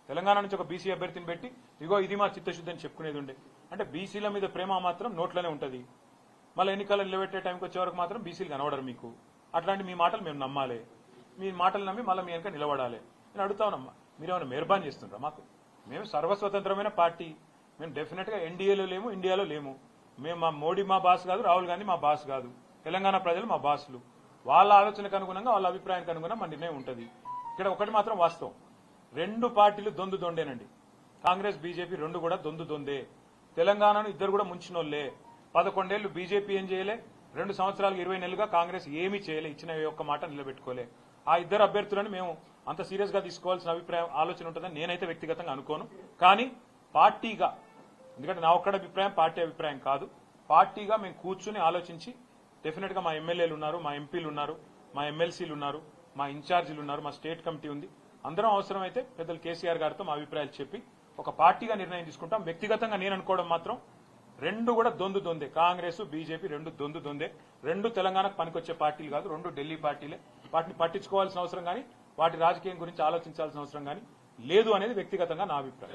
తెలంగాణ నుంచి ఒక బీసీ అభ్యర్థిని పెట్టి ఇగో ఇది మా చిత్తశుద్ధి అని చెప్పుకునేది ఉండే. అంటే బీసీల మీద ప్రేమ మాత్రం నోట్లోనే ఉంటుంది. మళ్ళీ ఎన్నికలు నిలబెట్టే టైంకి వచ్చే వరకు మాత్రం బీసీలు కనబడరు మీకు. అట్లాంటి మీ మాటలు మేము నమ్మాలి, మీ మాటలు నమ్మి మళ్ళీ మీ వెనక నిలబడాలి. నేను అడుగుతానమ్మా, మీరేమైనా మెహర్బాన్ చేస్తుండ్రా మాకు? మేము సర్వస్వతంత్రమైన పార్టీ. మేము డెఫినెట్ గా ఎన్డీఏలో లేము, ఇండియాలో లేము. మేము మా మోడీ మా బాస్ కాదు, రాహుల్ గాంధీ మా బాస్ కాదు. తెలంగాణ ప్రజలు మా బాసులు. వాళ్ళ ఆలోచనకు అనుగుణంగా, వాళ్ళ అభిప్రాయానికి అనుగుణంగా మా నిర్ణయం ఉంటుంది. ఇక్కడ ఒకటి మాత్రం వాస్తవం, రెండు పార్టీలు దొందు దొండేనండి. కాంగ్రెస్ బీజేపీ రెండు కూడా దొందు దొందే. తెలంగాణను ఇద్దరు కూడా ముంచినోళ్లే. 11 ఏళ్లు బీజేపీ ఏం చేయలే, 2 సంవత్సరాలకు 20 నెలలుగా కాంగ్రెస్ ఏమీ చేయలే, ఇచ్చిన ఒక్క మాట నిలబెట్టుకోలే. ఆ ఇద్దరు అభ్యర్థులను మేము అంత సీరియస్ గా తీసుకోవాల్సిన ఆలోచన ఉంటుందని నేనైతే వ్యక్తిగతంగా అనుకోను. కానీ పార్టీగా, ఎందుకంటే నా ఒక్కడ అభిప్రాయం పార్టీ అభిప్రాయం కాదు, పార్టీగా మేము కూర్చుని ఆలోచించి డెఫినెట్ గా మా ఎమ్మెల్యేలు ఉన్నారు, మా ఎంపీలు ఉన్నారు, మా ఎమ్మెల్సీలు ఉన్నారు, మా ఇన్ఛార్జీలు ఉన్నారు, మా స్టేట్ కమిటీ ఉంది. అందరం అవసరమైతే పెద్దలు కేసీఆర్ గారితో మా అభిప్రాయాలు చెప్పి ఒక పార్టీగా నిర్ణయం తీసుకుంటాం. వ్యక్తిగతంగా నేను అనుకోవడం మాత్రం రెండు కూడా దొందు దొందే. కాంగ్రెస్ బీజేపీ రెండు దొందు దొందే. రెండు తెలంగాణకు పనికొచ్చే పార్టీలు కాదు, రెండు ఢిల్లీ పార్టీలే. వాటిని పట్టించుకోవాల్సిన అవసరం కానీ, వాటి రాజకీయం గురించి ఆలోచించాల్సిన అవసరం కానీ లేదు అనేది వ్యక్తిగతంగా నా అభిప్రాయం.